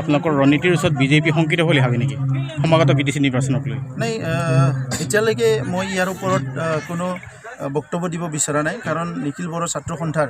আপোনালোকৰ ৰণনীতিৰ ওচৰত বিজেপি শংকিত বুলি ভাবে নেকি সমাগত বিটিচি নিৰ্বাচনক লৈ? নাই, এতিয়ালৈকে মই ইয়াৰ ওপৰত কোনো বক্তব্য দিব বিচৰা নাই, কাৰণ নিখিল বড়ো ছাত্ৰ সন্থাৰ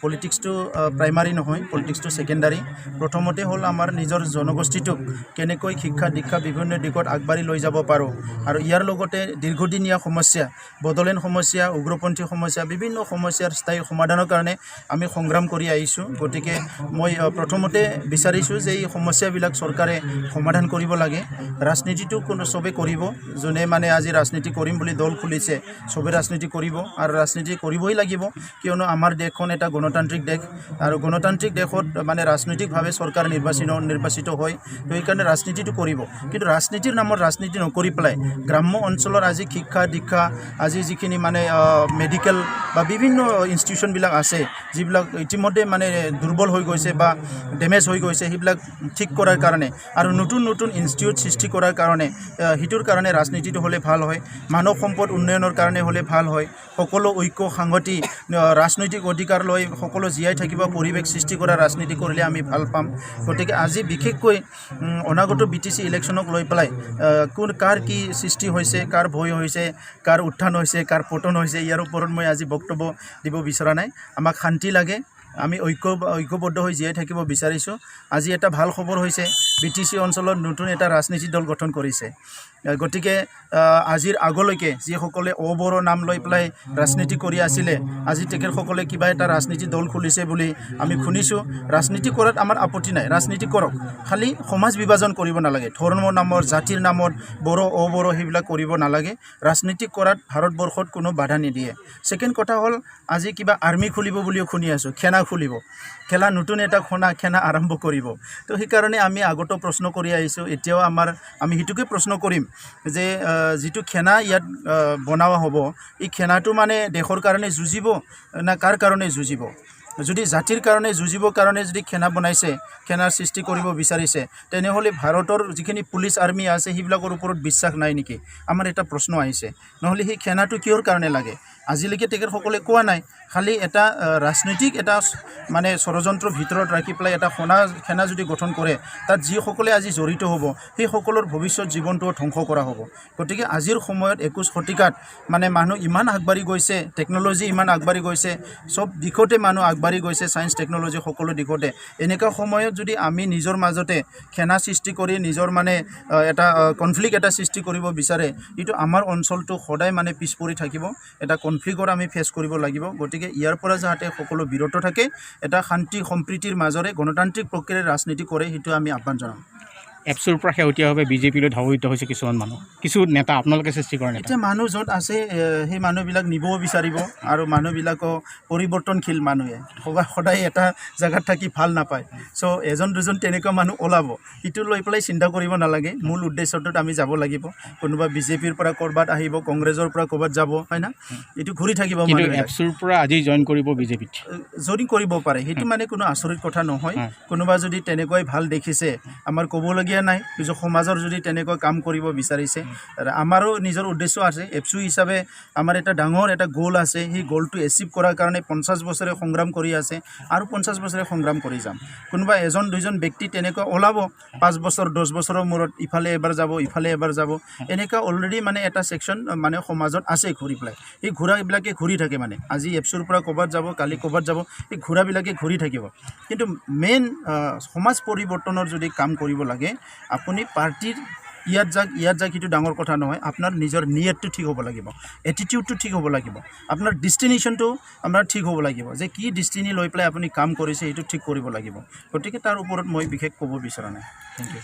পলিটিক্সটো প্ৰাইমাৰী নহয়, পলিটিক্সটো ছেকেণ্ডাৰী। প্ৰথমতে হ'ল আমাৰ নিজৰ জনগোষ্ঠীটোক কেনেকৈ শিক্ষা দীক্ষা বিভিন্ন দিশত আগবাঢ়ি লৈ যাব পাৰোঁ, আৰু ইয়াৰ লগতে দীৰ্ঘদিনীয়া সমস্যা, বড়োলেণ্ড সমস্যা, উগ্ৰপন্থী সমস্যা, বিভিন্ন সমস্যাৰ স্থায়ী সমাধানৰ কাৰণে আমি সংগ্ৰাম কৰি আহিছোঁ। গতিকে মই প্ৰথমতে বিচাৰিছোঁ যে এই সমস্যাবিলাক চৰকাৰে সমাধান কৰিব লাগে। ৰাজনীতিটো চবে কৰিব, যোনে মানে আজি ৰাজনীতি কৰিম বুলি দল খুলিছে চবে ৰাজনীতি কৰিব, আৰু ৰাজনীতি কৰিবই লাগিব, কিয়নো আমাৰ দেশখন এটা গণতান্ত্ৰিক দেশ, আৰু গণতান্ত্ৰিক দেশত মানে ৰাজনৈতিকভাৱে চৰকাৰ নিৰ্বাচিত হয়। তো সেইকাৰণে ৰাজনীতিটো কৰিব, কিন্তু ৰাজনীতিৰ নামত ৰাজনীতি নকৰি পেলাই গ্ৰাম্য অঞ্চলৰ আজি শিক্ষা দীক্ষা, আজি যিখিনি মানে মেডিকেল বা বিভিন্ন ইনষ্টিটিউশ্যনবিলাক আছে যিবিলাক ইতিমধ্যে মানে দুৰ্বল হৈ গৈছে বা ডেমেজ হৈ গৈছে, সেইবিলাক ঠিক কৰাৰ কাৰণে আৰু নতুন নতুন ইনষ্টিটিউট সৃষ্টি কৰাৰ কাৰণে, সেইটোৰ কাৰণে ৰাজনীতিটো হ'লে ভাল হয়। মানৱ সম্পদ উন্নয়নৰ কাৰণে হ'লে ভাল হয়। সকলো ঐক্য সংহতি, ৰাজনৈতিক অধিকাৰ লৈ সকলো জীয়াই থাকিব পৰিৱেশ সৃষ্টি কৰা ৰাজনীতি কৰিলে আমি ভাল পাম। গতিকে আজি বিশেষকৈ অনাগত BTC ইলেকশ্যনক লৈ পেলাই কাৰ কি সৃষ্টি হৈছে, কাৰ ভয় হৈছে, কাৰ উত্থান হৈছে, কাৰ পতন হৈছে, ইয়াৰ ওপৰত মই আজি বক্তব্য দিব বিচৰা নাই। আমাক শান্তি লাগে, আমি ঐক্যবদ্ধ হৈ জীয়াই থাকিব বিচাৰিছোঁ। আজি এটা ভাল খবৰ হৈছে, BTC অঞ্চলত নতুন এটা ৰাজনীতি দল গঠন কৰিছে। গতিকে আজিৰ আগলৈকে যিসকলে অবড়ো নাম লৈ পেলাই ৰাজনীতি কৰি আছিলে, আজি তেখেতসকলে কিবা এটা ৰাজনীতি দল খুলিছে বুলি আমি শুনিছোঁ। ৰাজনীতি কৰাত আমাৰ আপত্তি নাই, ৰাজনীতি কৰক, খালি সমাজ বিভাজন কৰিব নালাগে। ধৰ্মৰ নামত, জাতিৰ নামত বড়ো অবড়ো সেইবিলাক কৰিব নালাগে। ৰাজনীতি কৰাত ভাৰতবৰ্ষত কোনো বাধা নিদিয়ে। ছেকেণ্ড কথা হ'ল, আজি কিবা আৰ্মি খুলিব বুলিও শুনি আছোঁ, সেনা খুলিব, নতুন এটা সেনা আৰম্ভ কৰিব। তো সেইকাৰণে আমি আগতো প্ৰশ্ন কৰি আহিছোঁ, এতিয়াও আমি সেইটোকে প্ৰশ্ন কৰিম যে যিটো সেনা ইয়াত বনোৱা হ'ব, এই সেনাটো মানে দেশৰ কাৰণে যুঁজিব না কাৰ কাৰণে যুঁজিব? যদি জাতিৰ কাৰণে যুঁজিবৰ কাৰণে যদি সেনা বনাইছে, সেনাৰ সৃষ্টি কৰিব বিচাৰিছে, তেনেহ'লে ভাৰতৰ যিখিনি পুলিচ আৰ্মি আছে সেইবিলাকৰ ওপৰত বিশ্বাস নাই নেকি? আমাৰ এটা প্ৰশ্ন আহিছে। নহ'লে সেই সেনাটো কিহৰ কাৰণে লাগে? আজিলৈকে তেখেতসকলে কোৱা নাই। খালি এটা ৰাজনৈতিক এটা মানে ষড়যন্ত্ৰৰ ভিতৰত ৰাখি পেলাই এটা সেনা যদি গঠন কৰে, তাত যিসকলে আজি জড়িত হ'ব সেইসকলৰ ভৱিষ্যত জীৱনটোও ধ্বংস কৰা হ'ব। গতিকে আজিৰ সময়ত 21 শতিকাত মানে মানুহ ইমান আগবাঢ়ি গৈছে, টেকন'লজি ইমান আগবাঢ়ি গৈছে, চব দিশতে মানুহ আগবাঢ়ি গৈছে, ছায়েন্স টেকন'লজি সকলো দিশতে। এনেকুৱা সময়ত যদি আমি নিজৰ মাজতে সেনা সৃষ্টি কৰি নিজৰ মানে এটা কনফ্লিক্ট এটা সৃষ্টি কৰিব বিচাৰে, এইটো আমাৰ অঞ্চলটো সদায় মানে পিছ পৰি থাকিব। এটা কনফ্লিক্টৰ আমি ফেচ কৰিব লাগিব। গতিকে ইয়াৰ পৰা যাতে সকলো বিৰত থাকে, এটা শান্তি সম্প্ৰীতিৰ মাজৰে গণতান্ত্ৰিক প্ৰক্ৰিয়াৰে ৰাজনীতি কৰে, সেইটো আমি আহ্বান জনাম। ABSUৰ পৰা শেহতীয়াভাৱে বিজেপিলৈ ধাৱিত হৈছে কিছুমান মানুহ, কিছু নেতা আপোনালোকে সৃষ্টি কৰে। এতিয়া মানুহ য'ত আছে সেই মানুহবিলাক নিবও বিচাৰিব, আৰু মানুহবিলাকো পৰিৱৰ্তনশীল মানুহে সদায় এটা জেগাত থাকি ভাল নাপায়। চ' এজন দুজন তেনেকুৱা মানুহ ওলাব, সেইটো লৈ পেলাই চিন্তা কৰিব নালাগে। মূল উদ্দেশ্যটোত আমি যাব লাগিব। কোনোবা বিজেপিৰ পৰা ক'ৰবাত আহিব, কংগ্ৰেছৰ পৰা ক'ৰবাত যাব, হয় না? এইটো ঘূৰি থাকিব। ABSUৰ পৰা আজি জইন কৰিব বিজেপিত, জইন কৰিব পাৰে, সেইটো মানে কোনো আচৰিত কথা নহয়। কোনোবা যদি তেনেকুৱাই ভাল দেখিছে, আমাৰ ক'বলগীয়া নাই। নিজৰ সমাজৰ যদি তেনেকুৱা কাম কৰিব বিচাৰিছে, আমাৰো নিজৰ উদ্দেশ্য আছে। ABSU হিচাপে আমাৰ এটা ডাঙৰ এটা গ'ল আছে। সেই গ'লটো এচিভ কৰাৰ কাৰণে 50 বছৰে সংগ্ৰাম কৰি আছে, আৰু 50 বছৰে সংগ্ৰাম কৰি যাম। কোনোবা এজন দুজন ব্যক্তি তেনেকুৱা ওলাব, 5 বছৰ 10 বছৰৰ মূৰত ইফালে এবাৰ যাব, ইফালে এবাৰ যাব। এনেকুৱা অলৰেডি মানে এটা ছেকশ্যন মানে সমাজত আছে ঘূৰি পেলাই। এই ঘোঁৰাবিলাকে ঘূৰি থাকে, মানে আজি ABSUৰ পৰা ক'ৰবাত যাব, কালি ক'ৰবাত যাব, এই ঘোঁৰাবিলাকে ঘূৰি থাকিব। কিন্তু মেইন সমাজ পৰিৱৰ্তনৰ যদি কাম কৰিব লাগে, আপুনি পাৰ্টিৰ ইয়াত যাক সেইটো ডাঙৰ কথা নহয়। আপোনাৰ নিজৰ নিয়তটো ঠিক হ'ব লাগিব, এটিটিউডটো ঠিক হ'ব লাগিব, আপোনাৰ ডেষ্টিনেশ্যনটো আপোনাৰ ঠিক হ'ব লাগিব, যে কি ডেষ্টিনি লৈ পেলাই আপুনি কাম কৰিছে সেইটো ঠিক কৰিব লাগিব। গতিকে তাৰ ওপৰত মই বিশেষ ক'ব বিচৰা নাই। Thank U.